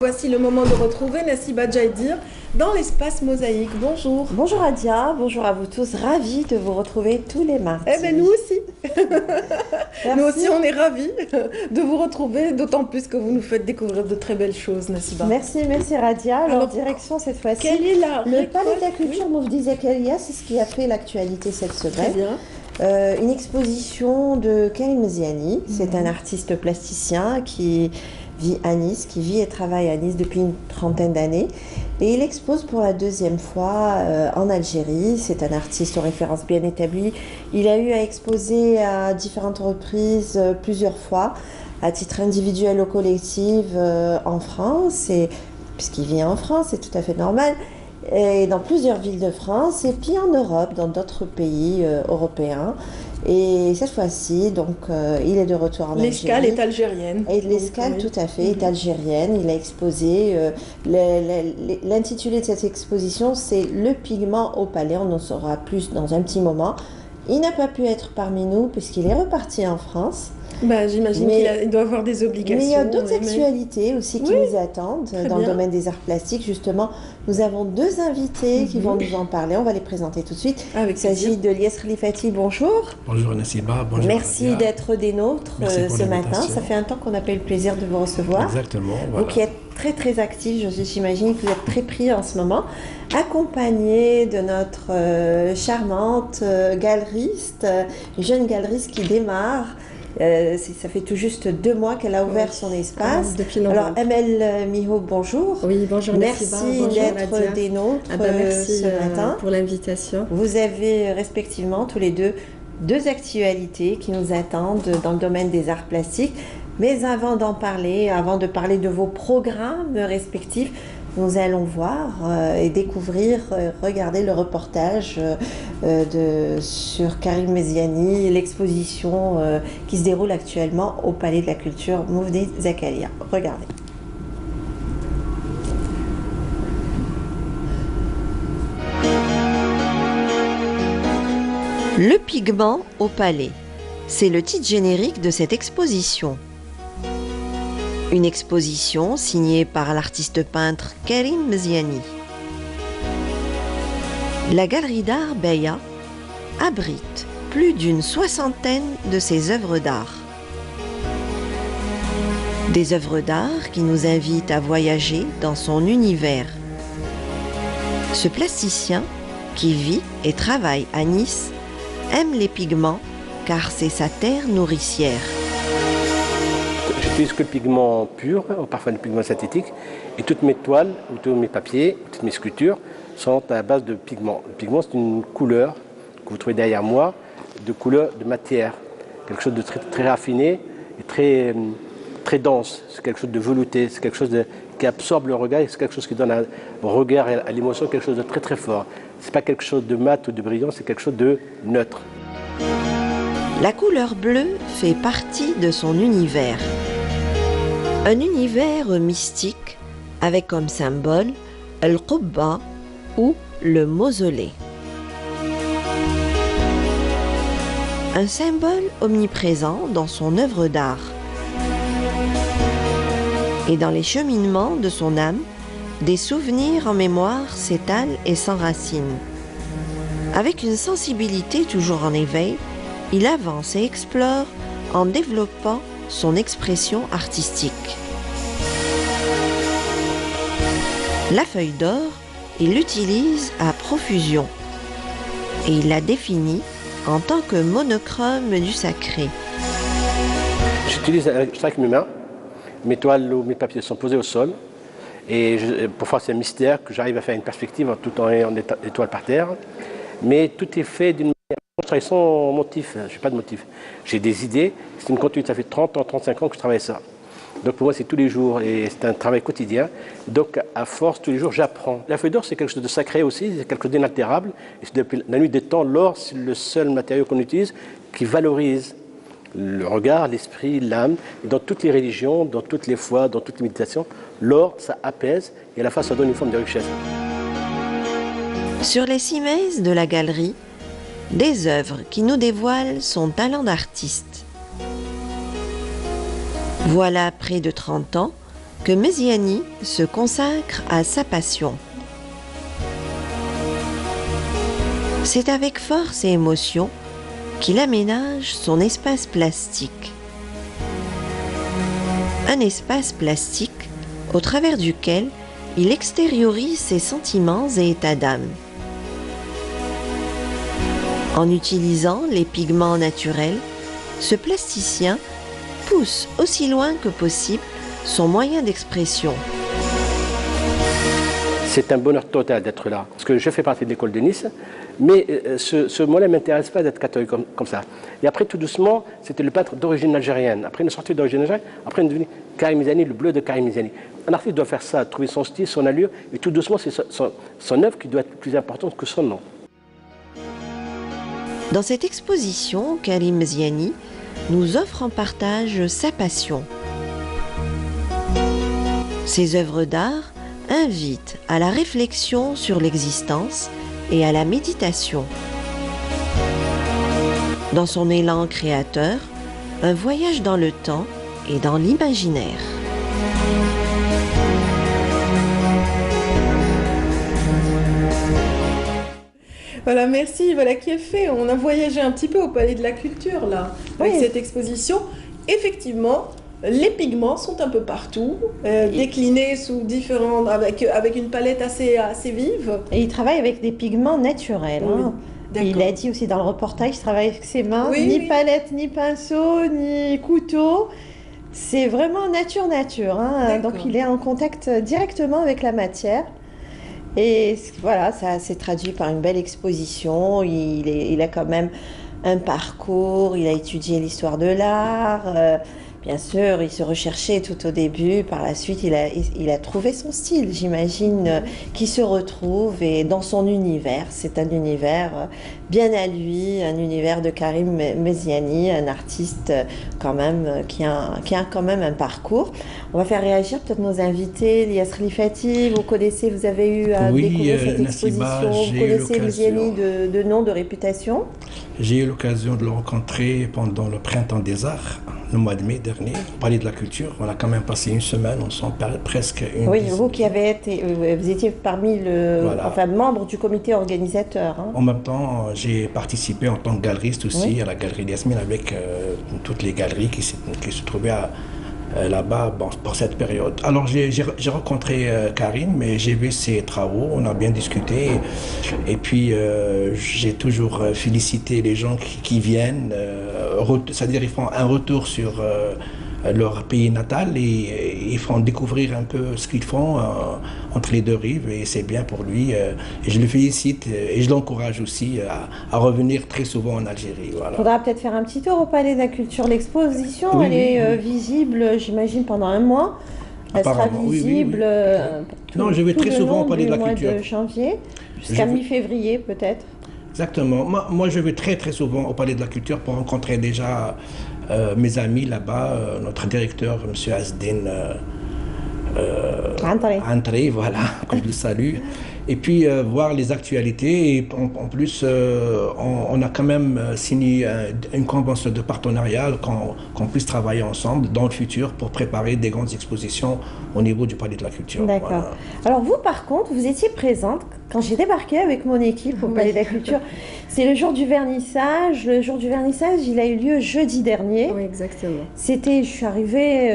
Voici le moment de retrouver Nassiba Djaïdir dans l'espace mosaïque. Bonjour. Bonjour Adia, bonjour à vous tous, ravie de vous retrouver tous les mardis. Eh bien nous aussi. Merci. Nous aussi on est ravis de vous retrouver, d'autant plus que vous nous faites découvrir de très belles choses, Nassiba. Merci Radia. Alors direction cette fois-ci. Quelle est la Le Palais de la récolte Culture Moufdi Zakaria, c'est ce qui a fait l'actualité cette Très semaine. bien. Une exposition de Karim Ziani, c'est un artiste plasticien qui vit à Nice, qui vit et travaille à Nice depuis une trentaine d'années. Et il expose pour la deuxième fois en Algérie. C'est un artiste aux références bien établies. Il a eu à exposer à différentes reprises plusieurs fois, à titre individuel ou collectif en France. Et, puisqu'il vit en France, c'est tout à fait normal. Et dans plusieurs villes de France et puis en Europe, dans d'autres pays européens. Et cette fois-ci, donc, il est de retour en Algérie. L'escale est algérienne. Et l'escale, Oui. tout à fait, est algérienne. Il a exposé. L'intitulé de cette exposition, c'est Le pigment au palais. On en saura plus dans un petit moment. Il n'a pas pu être parmi nous puisqu'il est reparti en France. Bah, j'imagine qu'il doit avoir des obligations. Mais il y a d'autres actualités aussi qui nous attendent dans le domaine des arts plastiques. Justement, nous avons deux invités qui vont nous en parler. On va les présenter tout de suite. Il s'agit de Lies Khalifati. Bonjour. Bonjour Nassiba. Bonjour. Merci d'être des nôtres ce matin. Ça fait un temps qu'on a pas eu le plaisir de vous recevoir. Exactement. Voilà. Vous qui êtes très actif, j'imagine que vous êtes très pris en ce moment, accompagné de notre charmante galeriste, une jeune galeriste qui démarre. Ça fait tout juste 2 mois qu'elle a ouvert son espace. Depuis novembre. Alors, Amel Miho, bonjour. Oui, bonjour. Merci d'être des nôtres merci ce matin. pour l'invitation. Vous avez respectivement tous les deux actualités qui nous attendent dans le domaine des arts plastiques. Mais avant de parler de vos programmes respectifs, nous allons voir et découvrir, regarder le reportage sur Karim Ziani, l'exposition qui se déroule actuellement au Palais de la Culture Moufdi Zakaria. Regardez. Le pigment au Palais, c'est le titre générique de cette exposition. Une exposition signée par l'artiste peintre Karim Ziani. La galerie d'art Beya abrite plus d'une 60aine de ses œuvres d'art. Des œuvres d'art qui nous invitent à voyager dans son univers. Ce plasticien, qui vit et travaille à Nice, aime les pigments car c'est sa terre nourricière. J'utilise que le pigment pur, ou parfois le pigment synthétique, et toutes mes toiles, ou tous mes papiers, toutes mes sculptures sont à base de pigment. Le pigment, c'est une couleur que vous trouvez derrière moi, de couleur de matière, quelque chose de très raffiné et très dense. C'est quelque chose de velouté, c'est quelque chose qui absorbe le regard, c'est quelque chose qui donne au regard et à l'émotion quelque chose de très fort. C'est pas quelque chose de mat ou de brillant, c'est quelque chose de neutre. La couleur bleue fait partie de son univers. Un univers mystique avec comme symbole Al-Qubba ou le mausolée. Un symbole omniprésent dans son œuvre d'art. Et dans les cheminements de son âme, des souvenirs en mémoire s'étalent et s'enracinent. Avec une sensibilité toujours en éveil, il avance et explore en développant son expression artistique. La feuille d'or, il l'utilise à profusion et il la définit en tant que monochrome du sacré. J'utilise avec mes mains, mes toiles ou mes papiers sont posés au sol et parfois c'est un mystère que j'arrive à faire une perspective tout en ayant des toiles par terre, mais tout est fait d'une manière. Je travaille sans motif, je n'ai pas de motif. J'ai des idées, c'est une continuité, ça fait 30 ans, 35 ans que je travaille ça. Donc pour moi c'est tous les jours et c'est un travail quotidien. Donc à force, tous les jours, j'apprends. La feuille d'or c'est quelque chose de sacré aussi, c'est quelque chose d'inaltérable. Et depuis la nuit des temps, l'or c'est le seul matériau qu'on utilise qui valorise le regard, l'esprit, l'âme. Dans toutes les religions, dans toutes les foi, dans toutes les méditations, l'or ça apaise et à la fois ça donne une forme de richesse. Sur les cimaises de la galerie, des œuvres qui nous dévoilent son talent d'artiste. Voilà près de 30 ans que Meziani se consacre à sa passion. C'est avec force et émotion qu'il aménage son espace plastique. Un espace plastique au travers duquel il extériorise ses sentiments et états d'âme. En utilisant les pigments naturels, ce plasticien pousse aussi loin que possible son moyen d'expression. C'est un bonheur total d'être là, parce que je fais partie de l'école de Nice, mais ce mot-là ne m'intéresse pas d'être catholique comme ça. Et après, tout doucement, c'était le peintre d'origine algérienne. Après, il est sorti d'origine algérienne, après, il est devenu Karim Meziani, le bleu de Karim Meziani. Un artiste doit faire ça, trouver son style, son allure, et tout doucement, c'est son œuvre qui doit être plus importante que son nom. Dans cette exposition, Karim Meziani nous offre en partage sa passion. Ses œuvres d'art invitent à la réflexion sur l'existence et à la méditation. Dans son élan créateur, un voyage dans le temps et dans l'imaginaire. Voilà, merci, voilà qui est fait. On a voyagé un petit peu au Palais de la Culture, là, avec cette exposition. Effectivement, les pigments sont un peu partout, déclinés sous différents, avec une palette assez vive. Et il travaille avec des pigments naturels. Oui, hein. Il a dit aussi dans le reportage, il travaille avec ses mains, Oui, ni oui. palette, ni pinceau, ni couteau. C'est vraiment nature. Hein. Donc il est en contact directement avec la matière. Et voilà, ça s'est traduit par une belle exposition. Il a quand même un parcours, il a étudié l'histoire de l'art. Bien sûr, il se recherchait tout au début. Par la suite, il a trouvé son style, j'imagine, qui se retrouve et dans son univers. C'est un univers bien à lui, un univers de Karim Meziani, un artiste quand même qui a quand même un parcours. On va faire réagir peut-être nos invités. Lias Rifati, vous avez eu à découvrir cette exposition. Vous connaissez Meziani de nom, de réputation? J'ai eu l'occasion de le rencontrer pendant le Printemps des Arts, le mois de mai dernier, au Palais de la Culture. On a quand même passé une semaine ensemble, presque une Oui, dizaine. vous qui avez été, vous étiez parmi membre du comité organisateur. Hein. En même temps, j'ai participé en tant que galeriste aussi à la galerie Yasmine avec toutes les galeries qui se trouvaient là-bas pour cette période. Alors j'ai rencontré Karim, mais j'ai vu ses travaux, on a bien discuté et puis j'ai toujours félicité les gens qui viennent, c'est-à-dire ils font un retour sur leur pays natal et ils font découvrir un peu ce qu'ils font entre les deux rives et c'est bien pour lui et je le félicite et je l'encourage aussi à revenir très souvent en Algérie. Voilà. Il faudra peut-être faire un petit tour au Palais de la Culture. L'exposition, elle est visible, j'imagine, pendant un mois. Elle sera visible non, je vais très souvent au Palais de la mois Culture. De janvier jusqu'à mi-février peut-être. Exactement. Moi, je vais très très souvent au Palais de la Culture pour rencontrer déjà mes amis là-bas, notre directeur, M. Asdin Antré, voilà, que je le salue. Et puis voir les actualités. Et en plus, on a quand même signé une convention de partenariat qu'on puisse travailler ensemble dans le futur pour préparer des grandes expositions au niveau du Palais de la Culture. D'accord. Voilà. Alors vous, par contre, vous étiez présente quand j'ai débarqué avec mon équipe au Palais de la Culture. C'est le jour du vernissage. Le jour du vernissage, il a eu lieu jeudi dernier. Oui, exactement. Je suis arrivée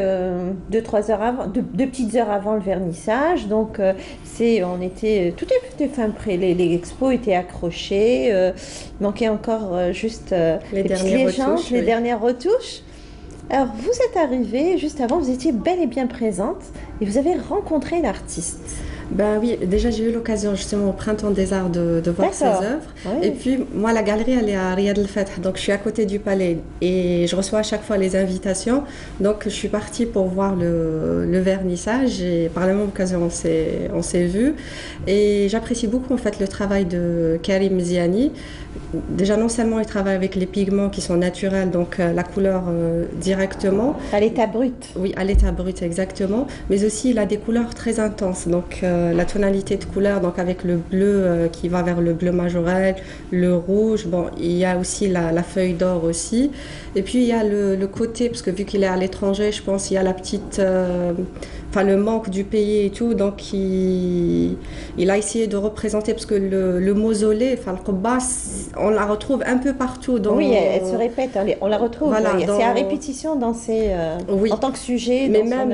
2-3 heures avant, deux petites heures avant le vernissage. Donc, tout était fin prêt. Les expos étaient accrochés. Il manquait encore juste les dernières retouches. Alors, vous êtes arrivée juste avant, vous étiez bel et bien présente et vous avez rencontré l'artiste. Ben oui, déjà j'ai eu l'occasion justement au Printemps des Arts de voir ses œuvres. Oui. Et puis moi la galerie elle est à Riyad El Fath, donc je suis à côté du palais et je reçois à chaque fois les invitations. Donc je suis partie pour voir le vernissage et par la même occasion on s'est vus. Et j'apprécie beaucoup en fait le travail de Karim Meziani. Déjà non seulement il travaille avec les pigments qui sont naturels, donc la couleur directement. À l'état brut. Oui, à l'état brut exactement, mais aussi il a des couleurs très intenses. Donc la tonalité de couleur, donc avec le bleu qui va vers le bleu majorel, le rouge. Bon, il y a aussi la feuille d'or aussi. Et puis il y a le côté, parce que vu qu'il est à l'étranger, je pense il y a la petite, le manque du pays et tout. Donc il a essayé de représenter, parce que le mausolée, le Qubba, on la retrouve un peu partout. Oui, elle se répète, on la retrouve. Voilà, c'est à répétition dans en tant que sujet. Mais même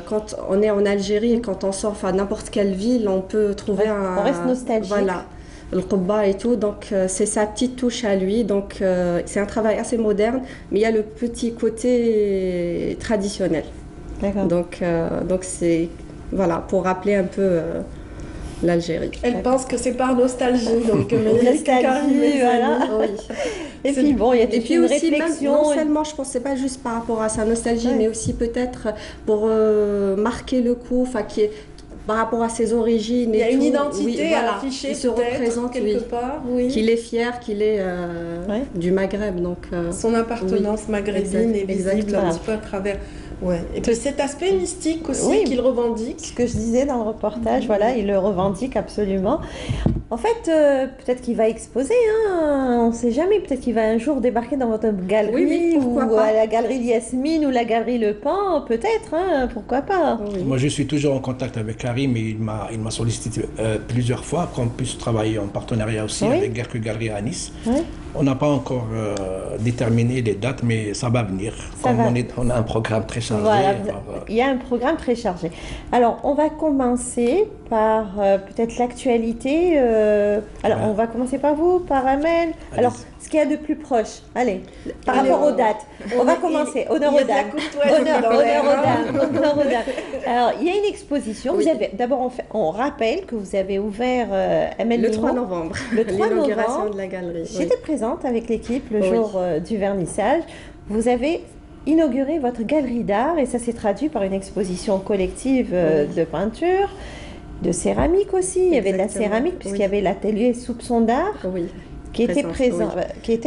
quand on est en Algérie, quand on sort n'importe quelle ville, on peut trouver on reste nostalgique. Voilà, le Qubba et tout. Donc c'est sa petite touche à lui. Donc c'est un travail assez moderne, mais il y a le petit côté traditionnel. D'accord. Donc c'est pour rappeler un peu l'Algérie. Elle pense que c'est par nostalgie, donc nostalgie, voilà. Oui. Et puis bon, il y a toute une aussi, réflexion. Même, non seulement, je pense, c'est pas juste par rapport à sa nostalgie, mais aussi peut-être pour marquer le coup, par rapport à ses origines. Il y a une identité à afficher, il se représente quelque part. Qu'il est fier, qu'il est du Maghreb. Donc, son appartenance maghrébine est visible un petit peu à travers. Ouais. Et puis cet aspect mystique aussi qu'il revendique. Ce que je disais dans le reportage, il le revendique absolument. En fait, peut-être qu'il va exposer, on ne sait jamais. Peut-être qu'il va un jour débarquer dans votre galerie ou à la galerie Yasmine ou la galerie Le Pan, peut-être, pourquoi pas. Oui. Moi, je suis toujours en contact avec Karim et il m'a sollicité plusieurs fois qu'on puisse travailler en partenariat aussi avec Gerku Galerie à Nice. Oui. On n'a pas encore déterminé les dates, mais ça va venir. On a un programme très chargé. Voilà, il y a un programme très chargé. Alors, on va commencer par peut-être l'actualité. On va commencer par vous, par Amel. Alors, ce qu'il y a de plus proche. Allez, par rapport aux dates. On va commencer. Honneur aux dames. Honneur aux dames. Alors, il y a une exposition. D'abord, on rappelle que vous avez ouvert Amel le 3 novembre. Le 3 novembre de la galerie. J'étais présente avec l'équipe le jour du vernissage. Vous avez inauguré votre galerie d'art et ça s'est traduit par une exposition collective de peinture, de céramique aussi. Il y avait de la céramique puisqu'il y avait l'atelier Soupçon d'art. Oui. Qui était présent.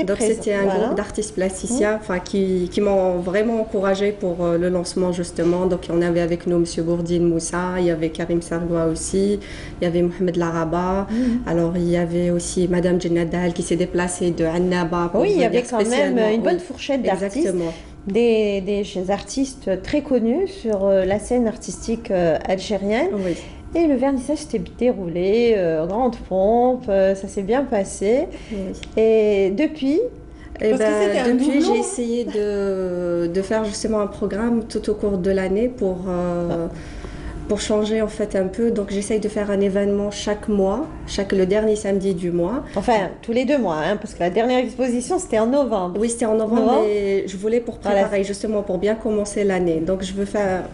Donc c'était un groupe d'artistes plasticiens qui m'ont vraiment encouragée pour le lancement justement. Donc on avait avec nous M. Bourdine Moussa, il y avait Karim Sargoua aussi, il y avait Mohamed Laraba, alors il y avait aussi Madame Djennadal qui s'est déplacée de Annaba. Oui, il y avait quand même une bonne fourchette d'artistes. Des artistes très connus sur la scène artistique algérienne. Oui. Et le vernissage s'était déroulé, grande pompe, ça s'est bien passé. Oui. Et depuis, j'ai essayé de faire justement un programme tout au cours de l'année pour changer en fait un peu. Donc j'essaye de faire un événement chaque mois, le dernier samedi du mois. Enfin, tous les 2 mois, parce que la dernière exposition c'était en novembre. Oui, c'était en novembre, mais je voulais pour préparer justement pour bien commencer l'année. Donc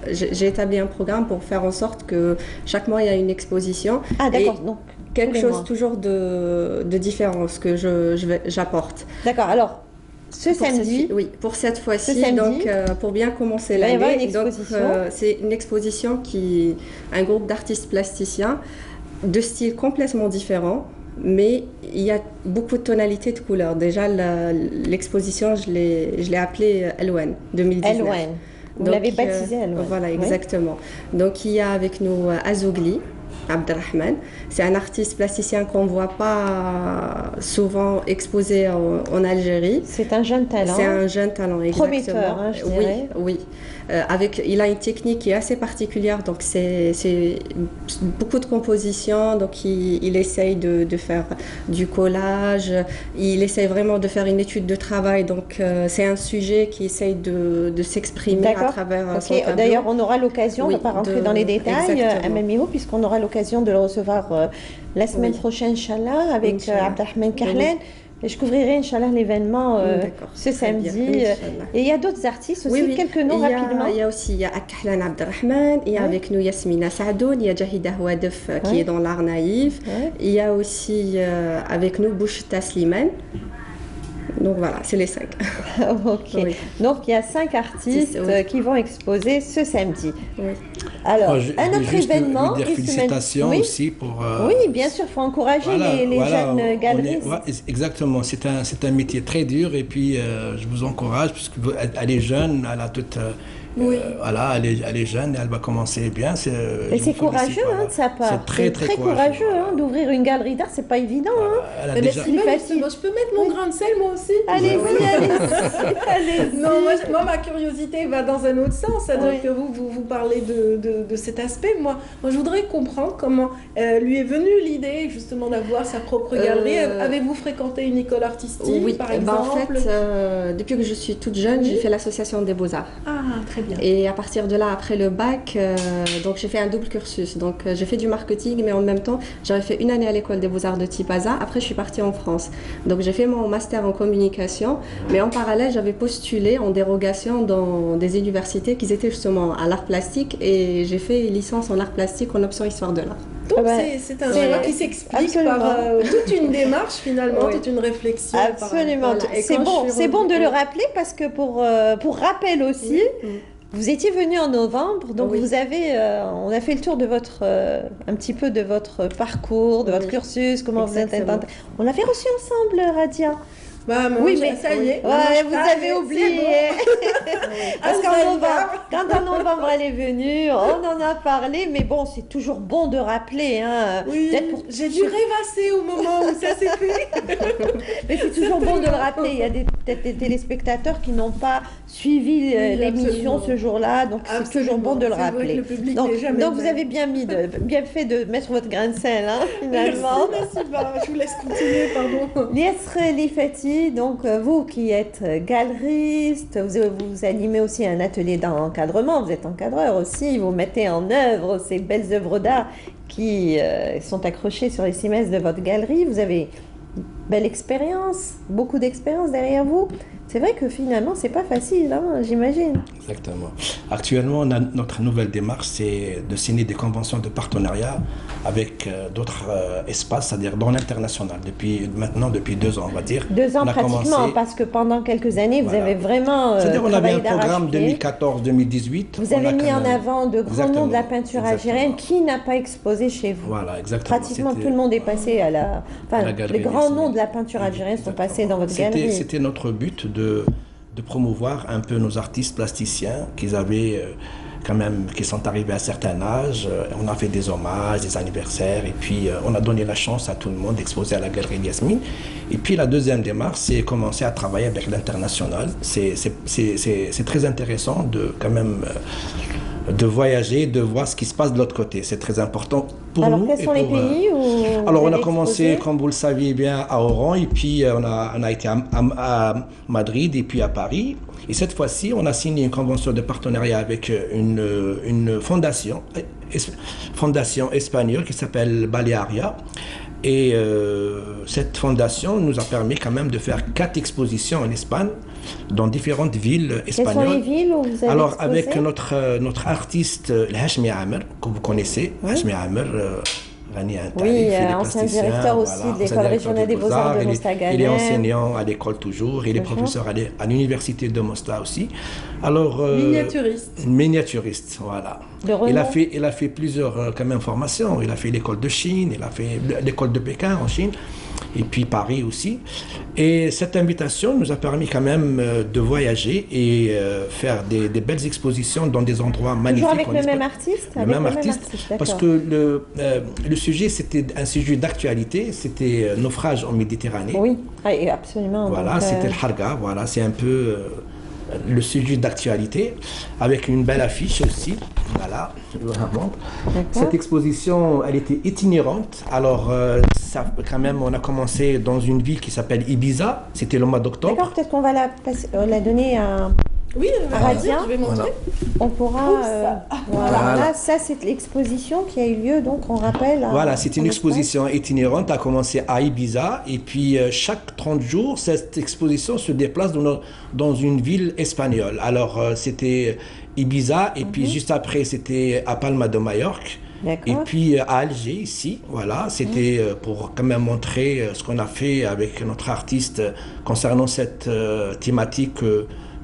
j'ai établi un programme pour faire en sorte que chaque mois il y a une exposition. Ah d'accord, donc quelque chose toujours de différent, ce que j'apporte. D'accord, alors samedi. Pour cette fois-ci, donc pour bien commencer l'année. C'est une exposition un groupe d'artistes plasticiens de styles complètement différents, mais il y a beaucoup de tonalités de couleurs. Déjà, l'exposition, je l'ai appelée Elwen 2019. Elwen. Vous l'avez baptisée Elwen. Voilà, exactement. Donc il y a avec nous Azougli Abdelrahman. C'est un artiste plasticien qu'on ne voit pas souvent exposé en Algérie. C'est un jeune talent. C'est un jeune talent, exactement. Prometteur, je dirais. Oui. Il a une technique qui est assez particulière, donc c'est beaucoup de compositions, donc il essaye de faire du collage, il essaye vraiment de faire une étude de travail, donc c'est un sujet qui essaye de s'exprimer à travers son tableau. D'ailleurs, on aura l'occasion, on ne va pas rentrer dans les détails, Amel, puisqu'on aura l'occasion de le recevoir la semaine prochaine, Inch'Allah, avec Abdelrahman Kahlen. Et je couvrirai, Inch'Allah, l'événement ce samedi. Et il y a d'autres artistes aussi, quelques noms rapidement. Il y a aussi Kahlen Abdelrahman, il y a avec nous Yasmina Saadoun, il y a Jahida Houadef qui est dans l'art naïf. Il y a aussi avec nous Bouchta Slimane. Donc voilà, c'est les 5. Donc il y a 5 artistes qui vont exposer ce samedi. Alors, un autre événement. Félicitations aussi pour. Oui, bien sûr, il faut encourager les jeunes galeristes. Exactement, c'est un métier très dur et puis je vous encourage puisque elle est jeune, elle a toute Voilà, elle est jeune, elle va commencer bien. Et c'est courageux de sa part. C'est très, très courageux d'ouvrir une galerie d'art, c'est pas évident. Mais déjà... je peux mettre mon grain de sel moi aussi. Allez-y. Non, moi ma curiosité va dans un autre sens. C'est-à-dire que vous parlez de cet aspect. Moi je voudrais comprendre comment lui est venue l'idée justement d'avoir sa propre galerie. Avez-vous fréquenté une école artistique par exemple? En fait, depuis que je suis toute jeune, j'ai fait l'association des Beaux-Arts. Ah, très bien. Et à partir de là, après le bac, donc j'ai fait un double cursus. Donc j'ai fait du marketing, mais en même temps, j'avais fait une année à l'école des Beaux-Arts de Tipaza. Après, je suis partie en France. Donc j'ai fait mon master en communication, mais en parallèle, j'avais postulé en dérogation dans des universités qui étaient justement à l'art plastique, et j'ai fait licence en art plastique en option histoire de l'art. Donc c'est un choix qui s'explique par toute une démarche finalement, toute une réflexion. Absolument. C'est bon de le rappeler parce que pour rappel aussi, vous étiez venu en novembre, donc vous avez, on a fait le tour de votre, un petit peu de votre parcours, de votre cursus, comment vous êtes intenté. On l'avait reçu ensemble, Radia. Bah, oui, mais ça y est. Ouais, vous avez oublié. Parce quand en novembre elle est venue, on en a parlé, mais bon, c'est toujours bon de rappeler. Oui, j'ai dû rêvasser au moment où ça s'est fait. Mais c'est toujours bon de le rappeler. Il y a peut-être des téléspectateurs qui n'ont pas suivi l'émission ce jour-là, donc c'est toujours bon de le rappeler. Donc vous avez bien fait de mettre votre grain de sel, finalement. Merci, je vous laisse continuer, pardon. Yesre Lifati, donc vous qui êtes galeriste, vous animez aussi un atelier d'encadrement, vous êtes encadreur aussi, vous mettez en œuvre ces belles œuvres d'art qui sont accrochées sur les cimaises de votre galerie. Vous avez une belle expérience, beaucoup d'expérience derrière vous. C'est vrai que finalement, c'est pas facile, j'imagine. Exactement. Actuellement, notre nouvelle démarche, c'est de signer des conventions de partenariat avec d'autres espaces, c'est-à-dire dans l'international, depuis 2 ans, on va dire. 2 ans pratiquement, parce que pendant quelques années, vous avez vraiment c'est-à-dire on avait un programme 2014-2018. Vous avez mis en avant de grands noms de la peinture algérienne qui n'a pas exposé chez vous. Voilà, exactement. Pratiquement tout le monde est passé à la... Enfin, les grands noms de la peinture algérienne sont passés dans votre galerie. C'était notre but de promouvoir un peu nos artistes plasticiens qu'ils avaient qui sont arrivés à un certain âge. On a fait des hommages, des anniversaires, et puis on a donné la chance à tout le monde d'exposer à la Galerie Yasmine. Et puis la deuxième démarche, c'est commencer à travailler avec l'international. C'est très intéressant de voyager, de voir ce qui se passe de l'autre côté. C'est très important pour nous. Alors, quels sont les pays où Alors, on a commencé, comme vous le saviez bien, à Oran, et puis on a été à Madrid, et puis à Paris. Et cette fois-ci, on a signé une convention de partenariat avec une fondation espagnole qui s'appelle Balearia. Et cette fondation nous a permis quand même de faire 4 expositions en Espagne, dans différentes villes espagnoles. Quelles sont les villes où vous avez Alors, exposé? avec notre artiste, Hachmi Amer, que vous connaissez, Hachmi Amer, ancien directeur aussi de l'école régionale des Beaux-Arts de Mostaganem. Il est enseignant à l'école toujours, il est professeur à l'université de Mostar aussi. Alors, miniaturiste, voilà. Il a fait plusieurs quand même formations. Il a fait l'école de Chine, il a fait l'école de Pékin en Chine, et puis Paris aussi. Et cette invitation nous a permis quand même de voyager et faire des belles expositions dans des endroits magnifiques. Toujours avec le même artiste? Le même artiste, parce que le sujet, c'était un sujet d'actualité, c'était naufrage en Méditerranée. Oui, absolument. Voilà, c'était le Harga, voilà, c'est un peu le sujet d'actualité, avec une belle affiche aussi. Voilà, je vous la montre. Cette exposition, elle était itinérante. Alors, quand même, on a commencé dans une ville qui s'appelle Ibiza. C'était le mois d'octobre. D'accord, peut-être qu'on va la donner à... Oui, Radia, je vais montrer. Voilà. On pourra... voilà. Là, ça, c'est l'exposition qui a eu lieu, donc on rappelle... Voilà, c'est une exposition itinérante. Elle a commencé à Ibiza. Et puis, chaque 30 jours, cette exposition se déplace dans une ville espagnole. Alors, c'était Ibiza. Et puis, juste après, c'était à Palma de Majorque. Et puis à Alger, ici, voilà, c'était pour quand même montrer ce qu'on a fait avec notre artiste concernant cette thématique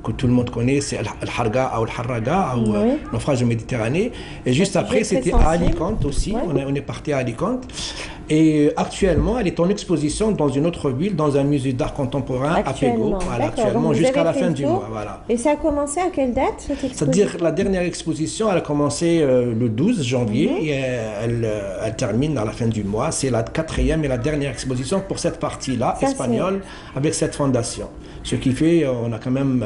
que tout le monde connaît, c'est Al-Harga ou Al-Harraga, ou naufrage de Méditerranée. Et juste après, c'était à Alicante aussi, on est parti à Alicante. Et actuellement, elle est en exposition dans une autre ville, dans un musée d'art contemporain à Pego. Voilà, actuellement, jusqu'à la fin du mois. Voilà. Et ça a commencé à quelle date, cette exposition? C'est-à-dire la dernière exposition, elle a commencé le 12 janvier et elle termine à la fin du mois. C'est la 4e et la dernière exposition pour cette partie-là, espagnole, avec cette fondation. Ce qui fait, on a quand même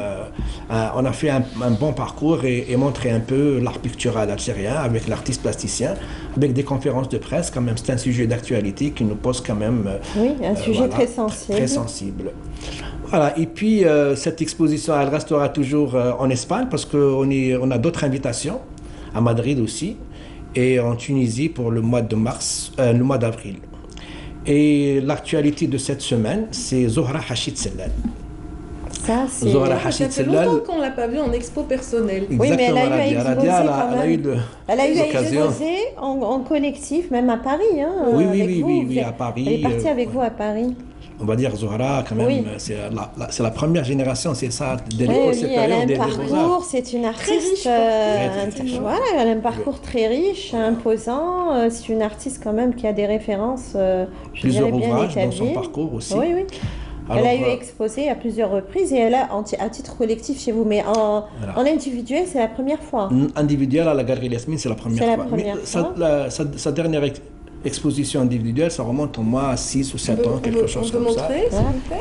on a fait un bon parcours et montré un peu l'art pictural algérien avec l'artiste plasticien, avec des conférences de presse. Quand même, c'est un sujet d'actualité qui nous pose quand même un sujet très sensible. Très sensible. Voilà. Et puis cette exposition, elle restera toujours en Espagne parce qu'on a d'autres invitations à Madrid aussi et en Tunisie pour le mois de mars, le mois d'avril. Et l'actualité de cette semaine, c'est Zohra Hachid Sellal. Ça, c'est... Ça fait longtemps qu'on ne l'a pas vu en expo personnelle. Oui, mais elle a eu à exposer elle a eu à l'occasion. exposer en collectif, même à Paris. Hein, oui, à Paris. Elle est partie avec vous à Paris. On va dire Zohra, quand même, c'est la première génération, c'est ça, de l'école supérieure des Beaux-Arts. Elle a un parcours, c'est une artiste, voilà, elle a un parcours très riche, imposant. C'est une artiste quand même qui a des références, je dirais, bien établies. Dans son parcours aussi. Oui. Alors, elle a eu exposé à plusieurs reprises et elle a à titre collectif chez vous, mais en individuel, c'est la première fois. Individuel à la Galerie Yasmine, c'est la première fois. Sa dernière exposition individuelle, ça remonte au moins 6 ou 7 ans, quelque chose comme ça.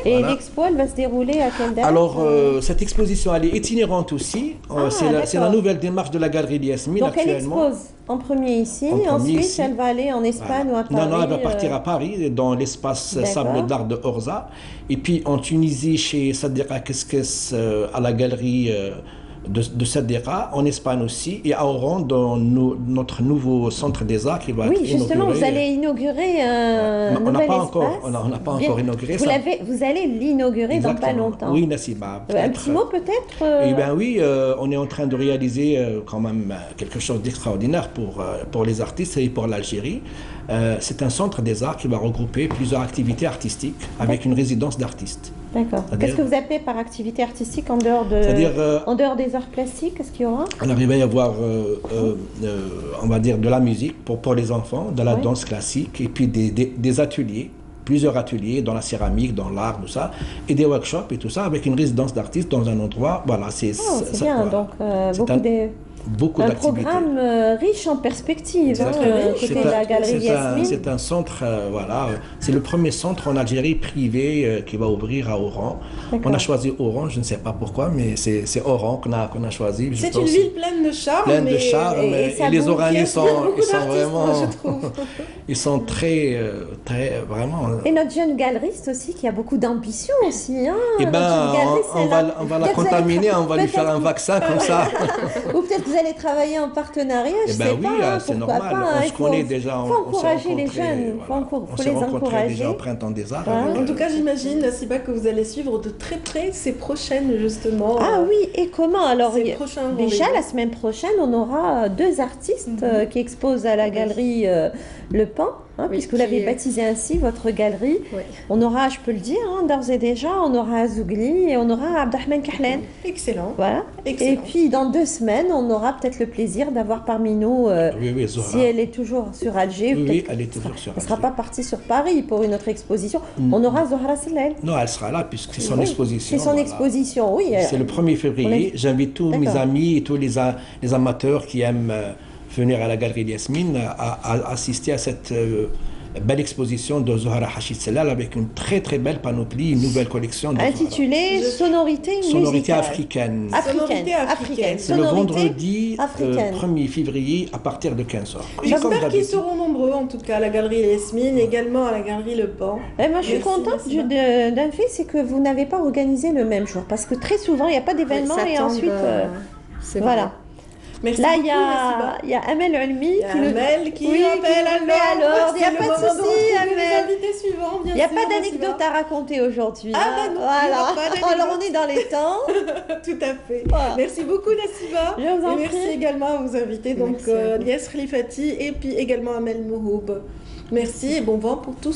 Et l'expo, elle va se dérouler à quelle date? Alors, cette exposition, elle est itinérante aussi. C'est la nouvelle démarche de la Galerie Yasmine. Donc, elle expose en premier ici, ensuite elle va aller en Espagne ou à Paris. Non, elle va partir à Paris, dans l'espace Sable d'Art de Orza. Et puis en Tunisie, chez Sadira Keskes, à la galerie de Sadira, en Espagne aussi, et à Oran, dans notre nouveau centre des arts qui va être inauguré. Oui, justement, vous allez inaugurer un nouvel espace. On n'a pas encore inauguré ça. Vous allez l'inaugurer dans pas longtemps. Oui, Nassiba. Un petit mot peut-être Eh bien oui, on est en train de réaliser quand même quelque chose d'extraordinaire pour les artistes et pour l'Algérie. C'est un centre des arts qui va regrouper plusieurs activités artistiques avec une résidence d'artistes. D'accord. Qu'est-ce que vous appelez par activité artistique en dehors des arts plastiques? Qu'est-ce qu'il y aura? Alors il va y avoir, on va dire, de la musique pour les enfants, de la danse classique et puis des ateliers, plusieurs ateliers dans la céramique, dans l'art, tout ça, et des workshops et tout ça avec une résidence d'artistes dans un endroit. Voilà, c'est bien. Donc beaucoup d'activités. Un programme riche en perspectives, côté de la Galerie Yasmine. C'est un centre, voilà, c'est le premier centre en Algérie privé qui va ouvrir à Oran. On a choisi Oran, je ne sais pas pourquoi, mais c'est Oran qu'on a choisi. C'est une ville pleine de charme. Et les Oraniens sont vraiment... Ils sont très, vraiment... Et notre jeune galeriste aussi, qui a beaucoup d'ambition aussi. Eh bien, on va la contaminer, on va lui faire un vaccin comme ça. Ou peut-être vous allez travailler en partenariat, je sais pas. Oui, c'est normal. On se connaît déjà. Il faut encourager les jeunes. On s'est rencontrés déjà au Printemps des Arts. En tout cas, j'imagine, Nassiba, que vous allez suivre de très près ces prochaines, justement. Ah oui, et comment? Alors, déjà, la semaine prochaine, on aura 2 artistes qui exposent à la galerie Le Pan. Puisque vous l'avez baptisé ainsi, votre galerie. On aura, je peux le dire, d'ores et déjà, on aura Azougli et on aura Abdelrahman Kahlen. Excellent. Voilà. Excellent. Et puis, dans 2 semaines, on aura peut-être le plaisir d'avoir parmi nous, si elle est toujours sur Alger, oui, elle est toujours sur Alger. Elle ne sera pas partie sur Paris pour une autre exposition. On aura Zohra Sellal. Non, elle sera là, puisque c'est son exposition. C'est son exposition, oui. C'est le 1er février. J'invite tous mes amis et tous les amateurs qui aiment venir à la Galerie Yasmine à assister à cette belle exposition de Zohra Hachid Sellal avec une très très belle panoplie, une nouvelle collection intitulée Sonorité africaine. Africaine. Le vendredi 1er février à partir de 15h. J'espère qu'ils seront nombreux en tout cas à la Galerie Yasmine, également à la Galerie Le Pan. Moi je suis contente d'un fait, c'est que vous n'avez pas organisé le même jour parce que très souvent il n'y a pas d'événement et ensuite voilà. Merci là, il y a Amel Olmi qui appelle alors. Il n'y a pas de souci, Amel. Il n'y a pas d'anecdote à raconter aujourd'hui. Voilà. Alors, on est dans les temps. Tout à fait. Voilà. Merci beaucoup, Nassiba. Je vous en prie. Merci également à vos invités, donc Lies Khalifati et puis également Amel Mouhoub. Merci et bon vent pour tous.